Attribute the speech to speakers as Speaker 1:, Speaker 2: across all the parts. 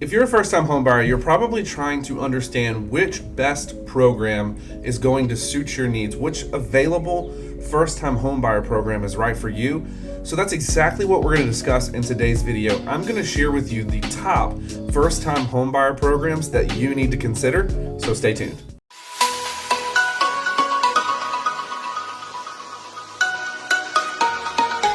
Speaker 1: If you're a first-time home buyer, you're probably trying to understand which best program is going to suit your needs, which available first-time home buyer program is right for you. So that's exactly what we're going to discuss in today's video. I'm going to share with you the top first-time home buyer programs that you need to consider, so stay tuned.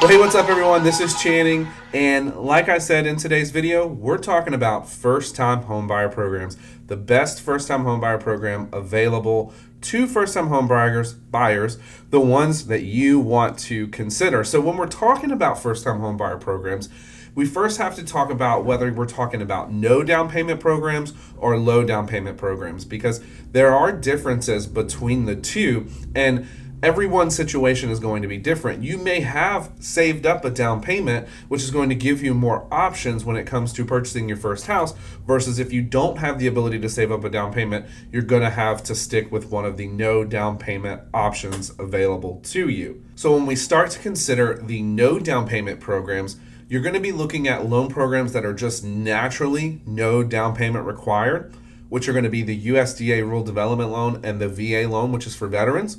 Speaker 1: Well, hey, what's up everyone? This is Channing, and like I said in today's video, we're talking about first-time homebuyer programs, the best first-time homebuyer program available to first-time home buyers, the ones that you want to consider. So when we're talking about first-time homebuyer programs, we first have to talk about whether we're talking about no down payment programs or low down payment programs, because there are differences between the two, and everyone's situation is going to be different. You may have saved up a down payment, which is going to give you more options when it comes to purchasing your first house, versus if you don't have the ability to save up a down payment, you're going to have to stick with one of the no down payment options available to you. So when we start to consider the no down payment programs, you're going to be looking at loan programs that are just naturally no down payment required, which are going to be the USDA Rural Development Loan and the VA loan, which is for veterans.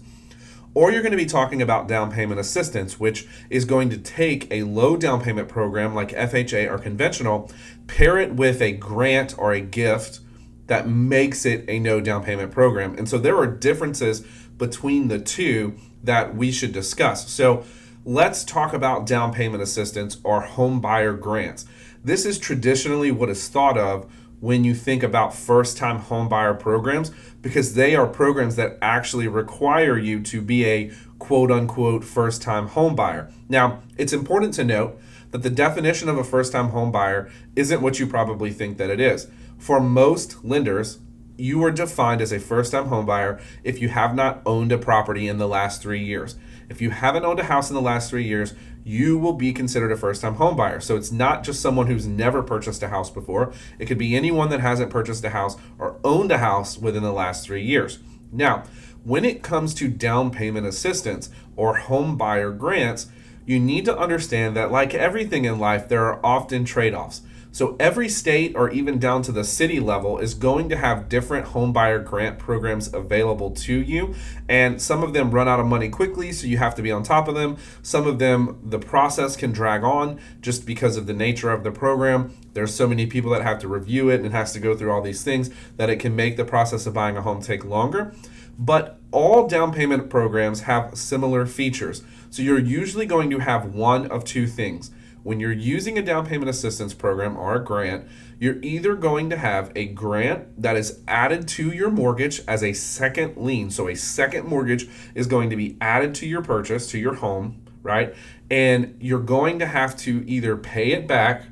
Speaker 1: Or you're going to be talking about down payment assistance, which is going to take a low down payment program like FHA or conventional, pair it with a grant or a gift that makes it a no down payment program. And so there are differences between the two that we should discuss. So let's talk about down payment assistance or home buyer grants. This is traditionally what is thought of when you think about first-time home buyer programs, because they are programs that actually require you to be a quote-unquote first-time home buyer. Now, it's important to note that the definition of a first-time home buyer isn't what you probably think that it is. For most lenders, you are defined as a first-time home buyer if you have not owned a property in the last 3 years. If you haven't owned a house in the last 3 years, you will be considered a first-time home buyer. So it's not just someone who's never purchased a house before. It could be anyone that hasn't purchased a house or owned a house within the last 3 years. Now, when it comes to down payment assistance or home buyer grants, you need to understand that, like everything in life, there are often trade-offs. So every state, or even down to the city level, is going to have different home buyer grant programs available to you. And some of them run out of money quickly, so you have to be on top of them. Some of them, the process can drag on just because of the nature of the program. There's so many people that have to review it and it has to go through all these things that it can make the process of buying a home take longer. But all down payment programs have similar features. So you're usually going to have one of two things. When you're using a down payment assistance program or a grant, you're either going to have a grant that is added to your mortgage as a second lien. So a second mortgage is going to be added to your purchase, to your home, right? And you're going to have to either pay it back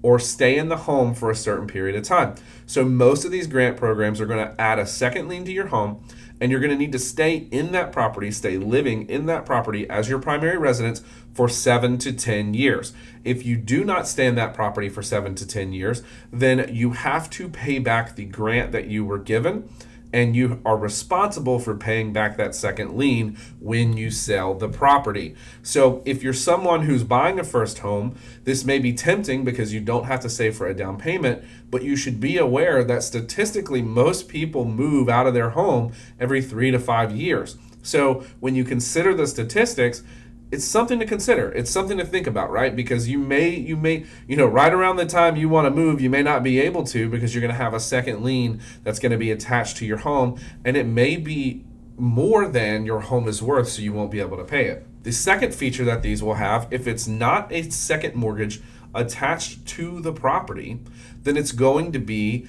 Speaker 1: or stay in the home for a certain period of time. So most of these grant programs are going to add a second lien to your home, and you're going to need to stay in that property, stay living in that property as your primary residence for 7 to 10 years. If you do not stay in that property for 7 to 10 years, then you have to pay back the grant that you were given, and you are responsible for paying back that second lien when you sell the property. So if you're someone who's buying a first home, this may be tempting because you don't have to save for a down payment, but you should be aware that statistically most people move out of their home every 3 to 5 years. So when you consider the statistics, it's something to consider. It's something to think about, right? Because you may, right around the time you want to move, you may not be able to, because you're going to have a second lien that's going to be attached to your home, and it may be more than your home is worth, so you won't be able to pay it. The second feature that these will have, if it's not a second mortgage attached to the property, then it's going to be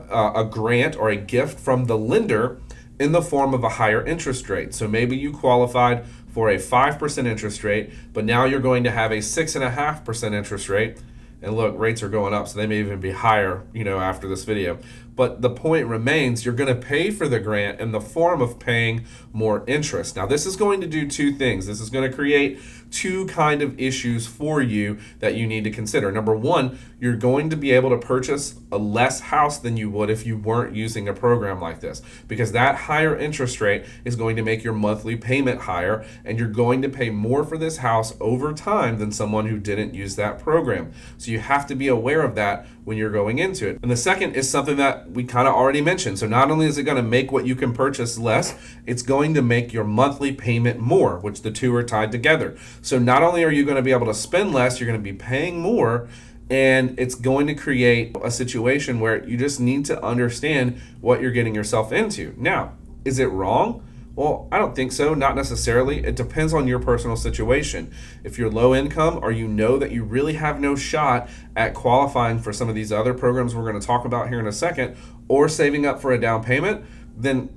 Speaker 1: a grant or a gift from the lender in the form of a higher interest rate. So maybe you qualified for a 5% interest rate, but now you're going to have a 6.5% interest rate. And look, rates are going up, so they may even be higher, after this video. But the point remains, you're going to pay for the grant in the form of paying more interest. Now, this is going to do two things. This is going to create two kind of issues for you that you need to consider. Number one, you're going to be able to purchase a less house than you would if you weren't using a program like this, because that higher interest rate is going to make your monthly payment higher, and you're going to pay more for this house over time than someone who didn't use that program. So you have to be aware of that when you're going into it. And the second is something that we kind of already mentioned. So not only is it going to make what you can purchase less, it's going to make your monthly payment more, which the two are tied together. So not only are you going to be able to spend less, you're going to be paying more, and it's going to create a situation where you just need to understand what you're getting yourself into. Now, is it wrong? Well, I don't think so, not necessarily. It depends on your personal situation. If you're low income or you know that you really have no shot at qualifying for some of these other programs we're going to talk about here in a second, or saving up for a down payment, then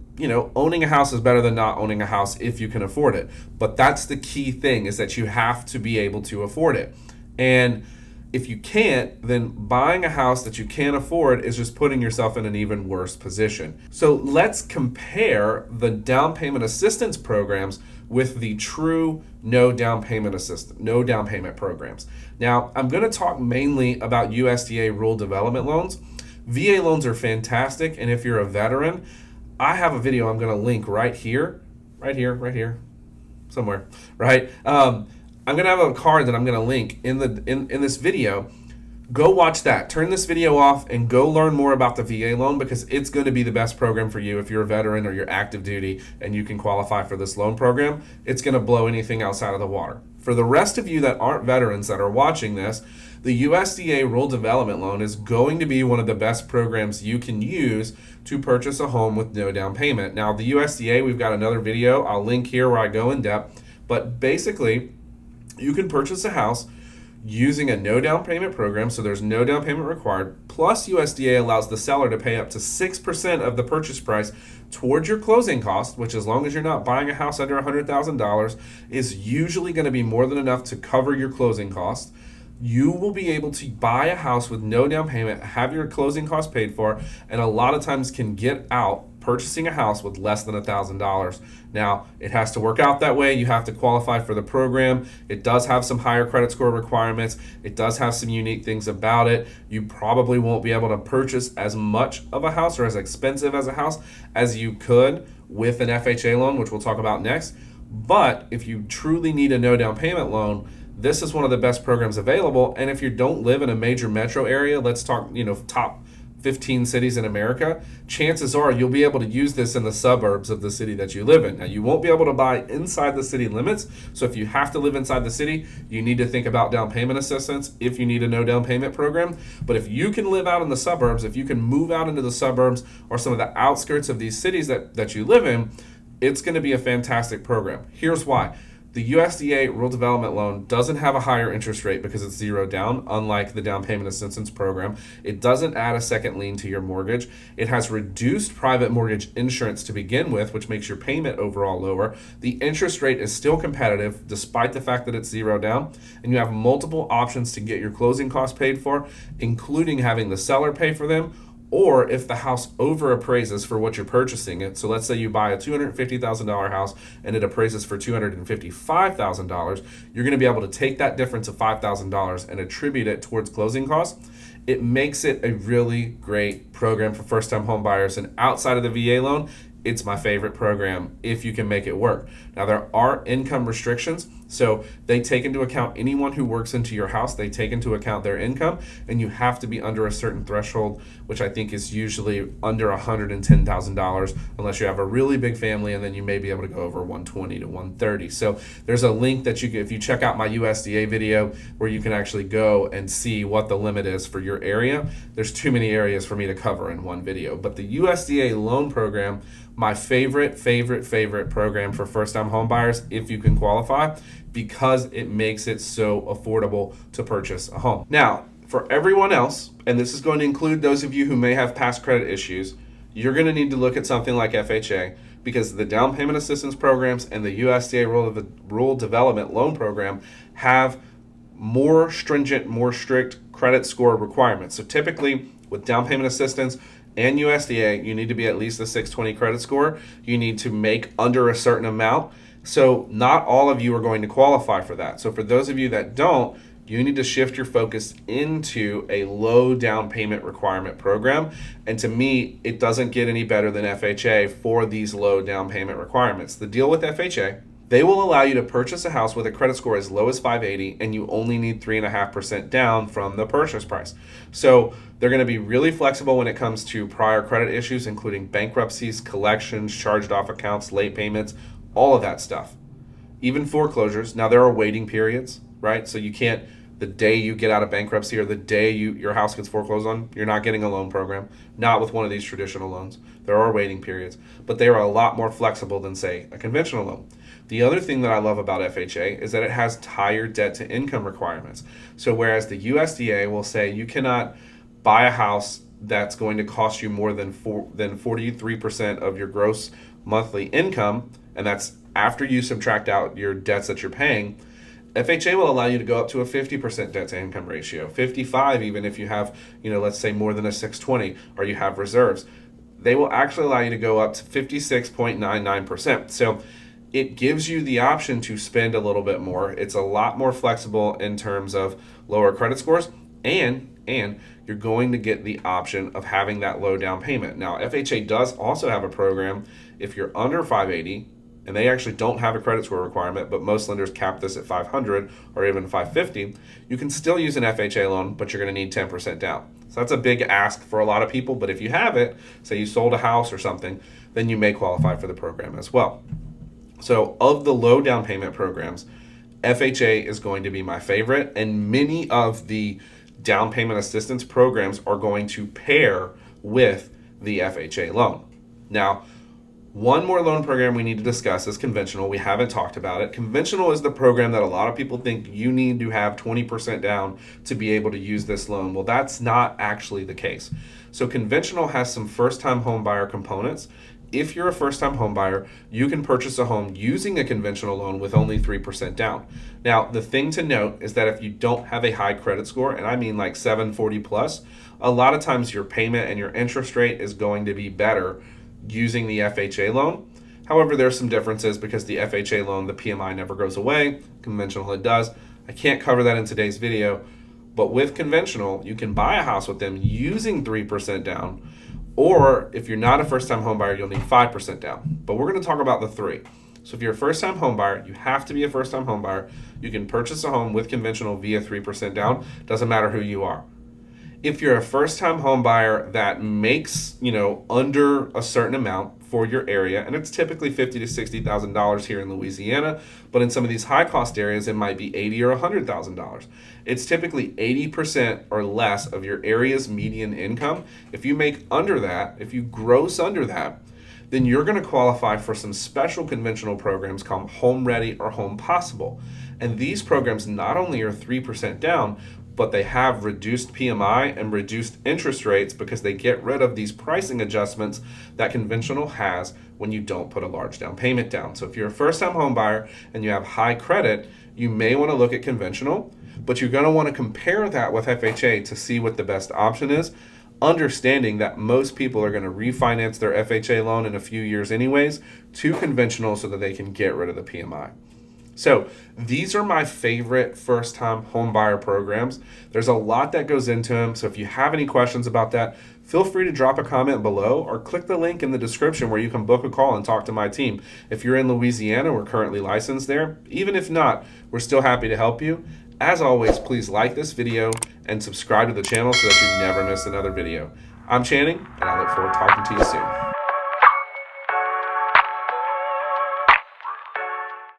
Speaker 1: owning a house is better than not owning a house if you can afford it. But that's the key thing, is that you have to be able to afford it. And if you can't, then buying a house that you can't afford is just putting yourself in an even worse position. So let's compare the down payment assistance programs with the true no down payment programs. Now, I'm going to talk mainly about USDA rural development loans. VA loans are fantastic, and if you're a veteran, I have a video I'm going to link right here, somewhere, right? I'm going to have a card that I'm going to link in this video. Go watch that. Turn this video off and go learn more about the VA loan, because it's going to be the best program for you if you're a veteran or you're active duty and you can qualify for this loan program. It's going to blow anything else out of the water. For the rest of you that aren't veterans that are watching this, the USDA Rural Development Loan is going to be one of the best programs you can use to purchase a home with no down payment. Now, the USDA, we've got another video I'll link here where I go in depth, but basically, you can purchase a house using a no down payment program, so there's no down payment required, plus USDA allows the seller to pay up to 6% of the purchase price towards your closing cost, which, as long as you're not buying a house under $100,000, is usually going to be more than enough to cover your closing costs. You will be able to buy a house with no down payment, have your closing costs paid for, and a lot of times can get out purchasing a house with less than $1,000. Now, it has to work out that way. You have to qualify for the program. It does have some higher credit score requirements. It does have some unique things about it. You probably won't be able to purchase as much of a house or as expensive as a house as you could with an FHA loan, which we'll talk about next. But if you truly need a no down payment loan, this is one of the best programs available. And if you don't live in a major metro area, let's talk, top 15 cities in America, chances are you'll be able to use this in the suburbs of the city that you live in. Now, you won't be able to buy inside the city limits, so if you have to live inside the city, you need to think about down payment assistance if you need a no down payment program. But if you can live out in the suburbs, if you can move out into the suburbs or some of the outskirts of these cities that you live in, it's going to be a fantastic program. Here's why. The USDA Rural Development Loan doesn't have a higher interest rate because it's zero down, unlike the down payment assistance program. It doesn't add a second lien to your mortgage. It has reduced private mortgage insurance to begin with, which makes your payment overall lower. The interest rate is still competitive despite the fact that it's zero down, and you have multiple options to get your closing costs paid for, including having the seller pay for them, or if the house overappraises for what you're purchasing it. So let's say you buy a $250,000 house and it appraises for $255,000, you're going to be able to take that difference of $5,000 and attribute it towards closing costs. It makes it a really great program for first-time home buyers, and outside of the VA loan, it's my favorite program if you can make it work. Now, there are income restrictions, so they take into account anyone who works into your house. They take into account their income, and you have to be under a certain threshold, which I think is usually under $110,000, unless you have a really big family, and then you may be able to go over 120 to 130. So there's a link that if you check out my USDA video, where you can actually go and see what the limit is for your area. There's too many areas for me to cover in one video, but the USDA loan program, my favorite program for first-time home buyers if you can qualify, because it makes it so affordable to purchase a home. Now, for everyone else, and this is going to include those of you who may have past credit issues, you're going to need to look at something like FHA, because the down payment assistance programs and the USDA Rural Development Loan Program have more stringent, more strict credit score requirements. So typically, with down payment assistance and USDA, you need to be at least a 620 credit score. You need to make under a certain amount. So not all of you are going to qualify for that. So for those of you that don't, you need to shift your focus into a low down payment requirement program. And to me, it doesn't get any better than FHA for these low down payment requirements. The deal with FHA They will allow you to purchase a house with a credit score as low as 580, and you only need 3.5% down from the purchase price. So they're going to be really flexible when it comes to prior credit issues, including bankruptcies, collections, charged off accounts, late payments, all of that stuff. Even foreclosures. Now there are waiting periods, right? So you can't, the day you get out of bankruptcy or the day your house gets foreclosed on, you're not getting a loan program. Not with one of these traditional loans. There are waiting periods, but they are a lot more flexible than, say, a conventional loan. The other thing that I love about FHA is that it has higher debt to income requirements. So whereas the USDA will say you cannot buy a house that's going to cost you more than 43% of your gross monthly income, and that's after you subtract out your debts that you're paying, FHA will allow you to go up to a 50% debt to income ratio, 55 even if you have, let's say more than a 620 or you have reserves. They will actually allow you to go up to 56.99%. So it gives you the option to spend a little bit more. It's a lot more flexible in terms of lower credit scores, and you're going to get the option of having that low down payment. Now, FHA does also have a program if you're under 580, and they actually don't have a credit score requirement, but most lenders cap this at 500 or even 550. You can still use an FHA loan, but you're going to need 10% down. So that's a big ask for a lot of people, but if you have it, say you sold a house or something, then you may qualify for the program as well. So of the low down payment programs, FHA is going to be my favorite, and many of the down payment assistance programs are going to pair with the FHA loan. Now, one more loan program we need to discuss is conventional. We haven't talked about it. Conventional is the program that a lot of people think you need to have 20% down to be able to use this loan. Well, that's not actually the case. So conventional has some first-time home buyer components. If you're a first-time home buyer, you can purchase a home using a conventional loan with only 3% down. Now, the thing to note is that if you don't have a high credit score, and I mean like 740 plus, a lot of times your payment and your interest rate is going to be better using the FHA loan. However, there's some differences because the FHA loan, the PMI never goes away. Conventional, it does. I can't cover that in today's video, but with conventional, you can buy a house with them using 3% down. Or if you're not a first-time home buyer, you'll need 5% down. But we're going to talk about the 3. So if you're a first-time home buyer, you have to be a first-time home buyer. You can purchase a home with conventional via 3% down. Doesn't matter who you are. If you're a first-time home buyer that makes, under a certain amount for your area, and it's typically $50,000 to $60,000 here in Louisiana, but in some of these high-cost areas, it might be $80,000 or $100,000. It's typically 80% or less of your area's median income. If you make under that, if you gross under that, then you're going to qualify for some special conventional programs called Home Ready or Home Possible. And these programs not only are 3% down, but they have reduced PMI and reduced interest rates because they get rid of these pricing adjustments that conventional has when you don't put a large down payment down. So if you're a first-time home buyer and you have high credit, you may want to look at conventional, but you're going to want to compare that with FHA to see what the best option is, understanding that most people are going to refinance their FHA loan in a few years anyways to conventional so that they can get rid of the PMI. So these are my favorite first-time home buyer programs. There's a lot that goes into them, so if you have any questions about that, feel free to drop a comment below or click the link in the description where you can book a call and talk to my team. If you're in Louisiana, we're currently licensed there. Even if not, we're still happy to help you. As always, please like this video and subscribe to the channel so that you never miss another video. I'm Channing, and I look forward to talking to you soon.